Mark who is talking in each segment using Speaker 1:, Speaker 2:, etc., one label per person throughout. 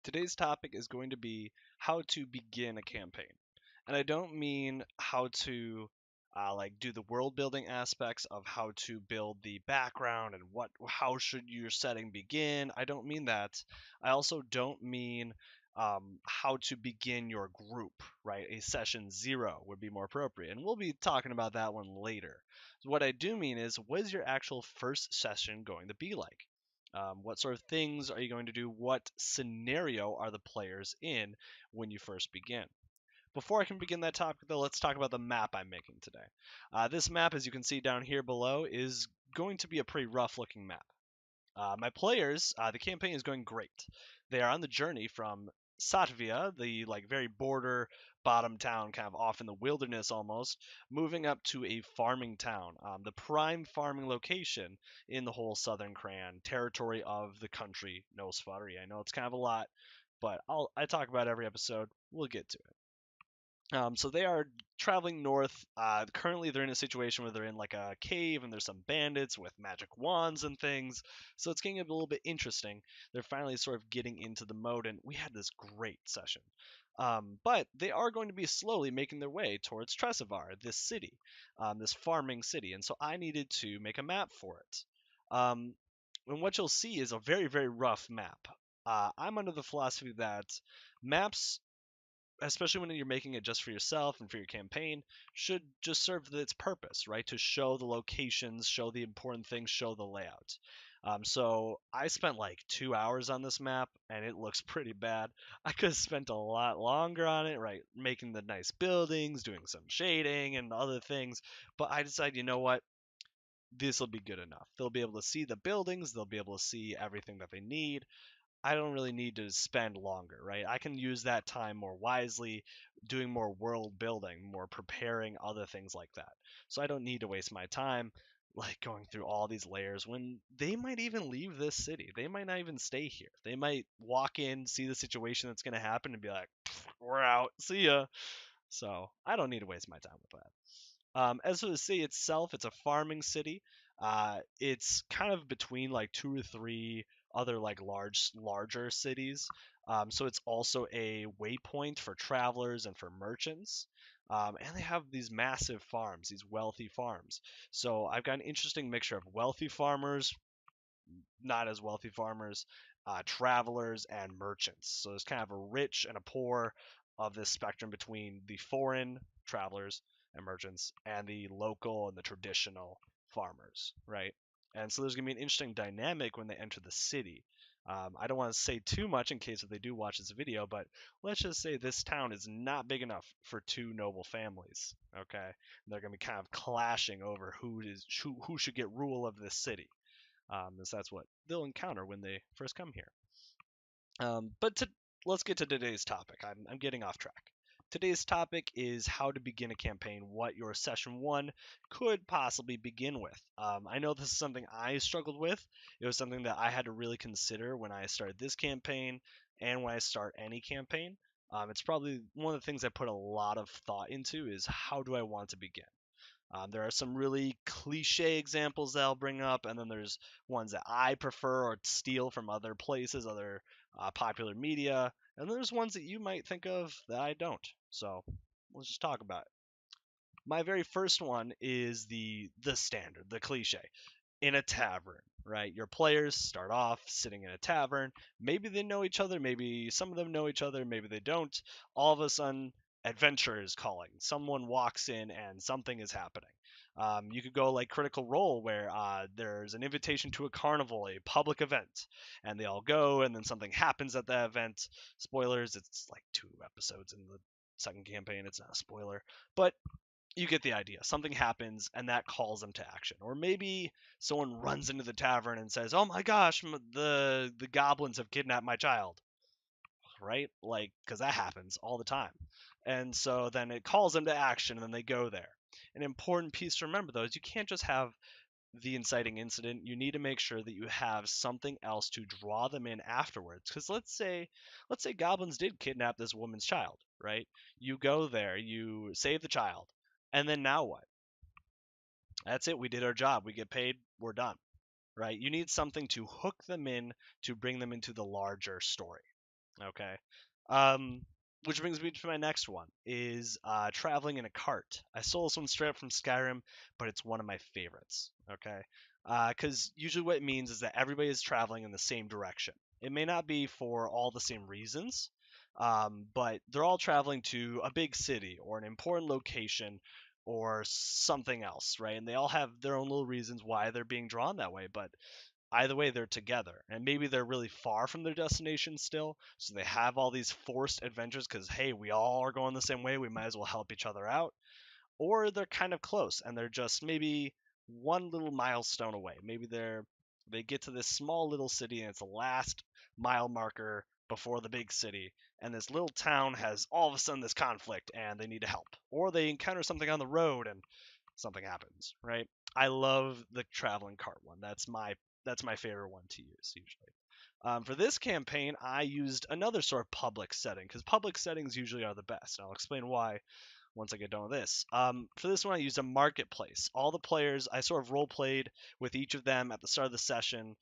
Speaker 1: Today's topic is going to be how to begin a campaign. And I don't mean how to do the world building aspects of how to build the background and how should your setting begin. I don't mean that. I also don't mean how to begin your group, right? A session zero would be more appropriate. And we'll be talking about that one later. So what I do mean is, what is your actual first session going to be like? What sort of things are you going to do? What scenario are the players in when you first begin? Before I can begin that topic, though, let's talk about the map I'm making today. This map, as you can see down here below, is going to be a pretty rough looking map. My players, the campaign is going great. They are on the journey from Satvia, the very border bottom town, kind of off in the wilderness almost, moving up to a farming town, the prime farming location in the whole southern Cran territory of the country Nosfari. I know it's kind of a lot, but I talk about every episode. We'll get to it. So they are traveling north. Currently, they're in a situation where they're in like a cave, and there's some bandits with magic wands and things. So it's getting a little bit interesting. They're finally sort of getting into the mode, and we had this great session. But they are going to be slowly making their way towards Tressivar, this city, this farming city, and so I needed to make a map for it. Um, and what you'll see is a very, very rough map. I'm under the philosophy that maps, especially when you're making it just for yourself and for your campaign, should just serve its purpose, right? To show the locations, show the important things, show the layout. So I spent like 2 hours on this map, and it looks pretty bad. I could have spent a lot longer on it, right? Making the nice buildings, doing some shading and other things. But I decided, you know what? This will be good enough. They'll be able to see the buildings, they'll be able to see everything that they need. I don't really need to spend longer, right? I can use that time more wisely, doing more world building, more preparing other things like that. So I don't need to waste my time going through all these layers when they might even leave this city. They might not even stay here. They might walk in, see the situation that's going to happen and be like, "We're out. See ya." So I don't need to waste my time with that. As for the city itself, it's a farming city. It's kind of between like two or three other larger cities. So it's also a waypoint for travelers and for merchants. And they have these massive farms, these wealthy farms. So I've got an interesting mixture of wealthy farmers, not as wealthy farmers, travelers, and merchants. So there's kind of a rich and a poor of this spectrum between the foreign travelers and merchants and the local and the traditional farmers, right? And so there's going to be an interesting dynamic when they enter the city. I don't want to say too much in case if they do watch this video, but let's just say this town is not big enough for two noble families. Okay, and they're going to be kind of clashing over who should get rule of this city, as that's what they'll encounter when they first come here. But let's get to today's topic. I'm getting off track. Today's topic is how to begin a campaign, what your session one could possibly begin with. I know this is something I struggled with. It was something that I had to really consider when I started this campaign and when I start any campaign. It's probably one of the things I put a lot of thought into is how do I want to begin? There are some really cliche examples that I'll bring up, and then there's ones that I prefer or steal from other places, other popular media, and there's ones that you might think of that I don't. So let's just talk about it. My very first one is the standard, the cliche, in a tavern, right? Your players start off sitting in a tavern. Maybe they know each other, maybe some of them know each other, maybe they don't. All of a sudden, adventure is calling. Someone walks in and something is happening. You could go like Critical Role, where there's an invitation to a carnival, a public event, and they all go, and then something happens at that event. Spoilers, it's like 2 episodes in the second campaign. It's not a spoiler, but you get the idea. Something happens and that calls them to action. Or maybe someone runs into the tavern and says, "Oh my gosh, the goblins have kidnapped my child." Right? Like, cuz that happens all the time. And so then it calls them to action, and then they go there. An important piece to remember though is you can't just have the inciting incident. You need to make sure that you have something else to draw them in afterwards. Cuz let's say goblins did kidnap this woman's child, right? You go there, you save the child, and then now what? That's it. We did our job. We get paid. We're done. Right? You need something to hook them in to bring them into the larger story. Okay. Um, which brings me to my next one is traveling in a cart. I stole this one straight up from Skyrim, but it's one of my favorites. Okay. Because usually what it means is that everybody is traveling in the same direction. It may not be for all the same reasons, but they're all traveling to a big city or an important location or something else, right? And they all have their own little reasons why they're being drawn that way. But either way they're together, and maybe they're really far from their destination still, so they have all these forced adventures because hey, we all are going the same way, we might as well help each other out. Or they're kind of close and they're just maybe one little milestone away. Maybe they get to this small little city and it's the last mile marker before the big city, and this little town has all of a sudden this conflict and they need to help, or they encounter something on the road and something happens, right? I love the traveling cart one. That's my favorite one to use usually. For this campaign, I used another sort of public setting because public settings usually are the best. And I'll explain why once I get done with this. For this one, I used a marketplace. All the players, I sort of role played with each of them at the start of the session,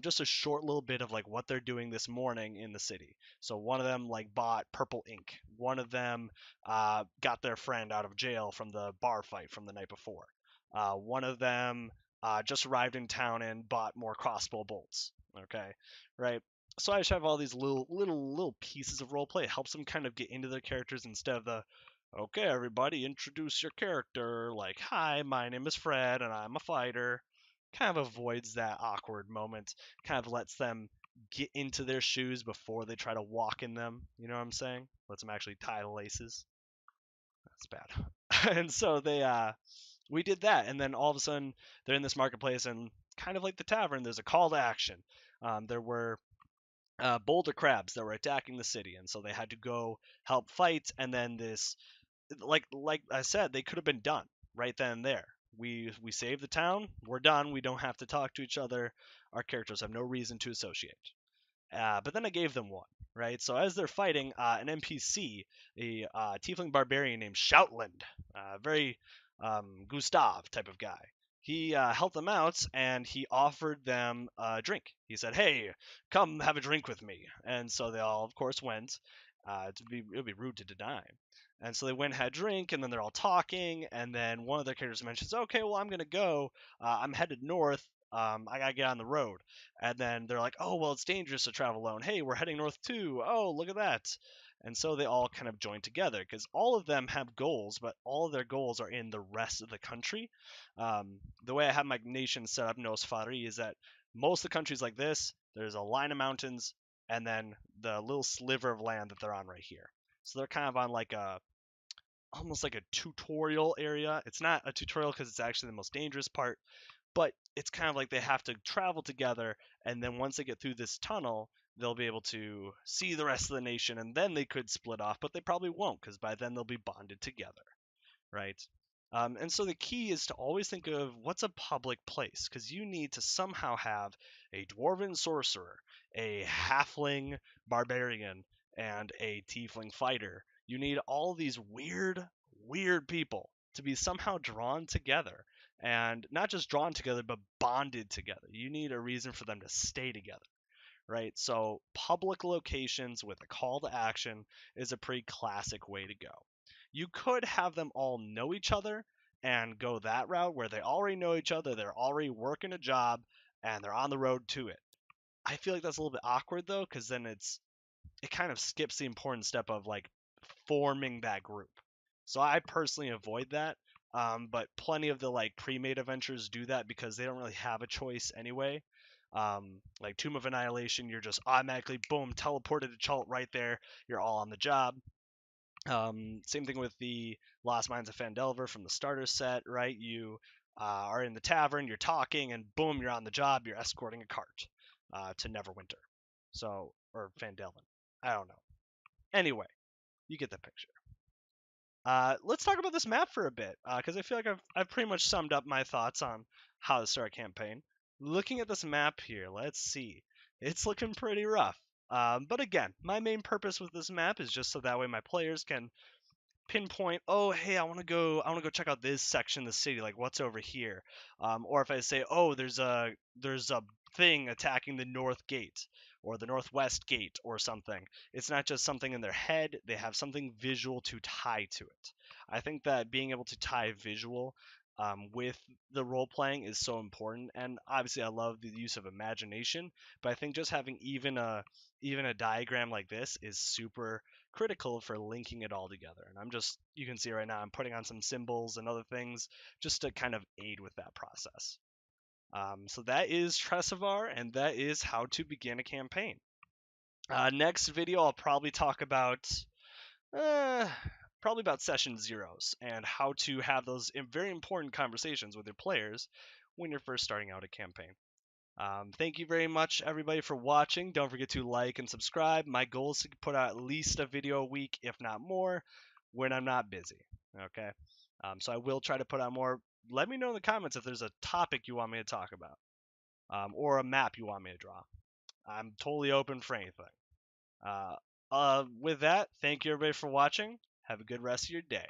Speaker 1: just a short little bit of like what they're doing this morning in the city. So one of them like bought purple ink. One of them got their friend out of jail from the bar fight from the night before. One of them just arrived in town and bought more crossbow bolts. Okay, right. So I just have all these little pieces of role play. It helps them kind of get into their characters instead of the okay, everybody, introduce your character. Like, hi, my name is Fred, and I'm a fighter. Kind of avoids that awkward moment. Kind of lets them get into their shoes before they try to walk in them. You know what I'm saying? Lets them actually tie the laces. That's bad. And so we did that, and then all of a sudden they're in this marketplace, and kind of like the tavern, there's a call to action. There were boulder crabs that were attacking the city, and so they had to go help fight. And then this like I said, they could have been done right then and there. We save the town. We're done. We don't have to talk to each other. Our characters have no reason to associate. But then I gave them one, right? So as they're fighting, an NPC, a tiefling barbarian named Shoutland, very Gustav type of guy. He helped them out and he offered them a drink. He said, "Hey, come have a drink with me." And so they all, of course, went. It would be rude to deny. And so they went and had a drink, and then they're all talking. And then one of their characters mentions, "Okay, well, I'm gonna go. I'm headed north. I gotta get on the road." And then they're like, "Oh, well, it's dangerous to travel alone. Hey, we're heading north too. Oh, look at that." And so they all kind of join together because all of them have goals, but all of their goals are in the rest of the country. The way I have my nation set up, Nosfari, is that most of the countries like this, there's a line of mountains and then the little sliver of land that they're on right here. So they're kind of on like a almost like a tutorial area. It's not a tutorial because it's actually the most dangerous part, but it's kind of like they have to travel together, and then once they get through this tunnel, they'll be able to see the rest of the nation, and then they could split off, but they probably won't because by then they'll be bonded together, right? And so the key is to always think of what's a public place, because you need to somehow have a dwarven sorcerer, a halfling barbarian, and a tiefling fighter. You need all these weird people to be somehow drawn together. And not just drawn together, but bonded together. You need a reason for them to stay together, right? So public locations with a call to action is a pretty classic way to go. You could have them all know each other and go that route where they already know each other, they're already working a job, and they're on the road to it. I feel like that's a little bit awkward though, because then it kind of skips the important step of like forming that group. So I personally avoid that. But plenty of the like pre-made adventures do that because they don't really have a choice anyway. Like Tomb of Annihilation, you're just automatically boom teleported to Chult right there. You're all on the job. Same thing with the Lost Mines of Phandelver from the starter set, right? You are in the tavern, you're talking, and boom, you're on the job. You're escorting a cart to Neverwinter, so or Phandelver. I don't know. Anyway, you get the picture. Let's talk about this map for a bit, because I feel like I've pretty much summed up my thoughts on how to start a campaign. Looking at this map here, let's see. It's looking pretty rough. But again, my main purpose with this map is just so that way my players can pinpoint, oh hey, I want to go check out this section of the city, like what's over here. Or if I say, oh, there's a thing attacking the north gate. or the northwest gate or something. It's not just something in their head, they have something visual to tie to it. I think that being able to tie visual with the role playing is so important, and obviously I love the use of imagination, but I think just having even a diagram like this is super critical for linking it all together. And I'm just, you can see right now, I'm putting on some symbols and other things just to kind of aid with that process. So that is Tressivar, and that is how to begin a campaign. Next video, I'll probably talk uh, about session zeros and how to have those very important conversations with your players when you're first starting out a campaign. Thank you very much, everybody, for watching. Don't forget to like and subscribe. My goal is to put out at least a video a week, if not more, when I'm not busy. Okay? So I will try to put out more. Let me know in the comments if there's a topic you want me to talk about, or a map you want me to draw. I'm totally open for anything. With that, thank you, everybody, for watching. Have a good rest of your day.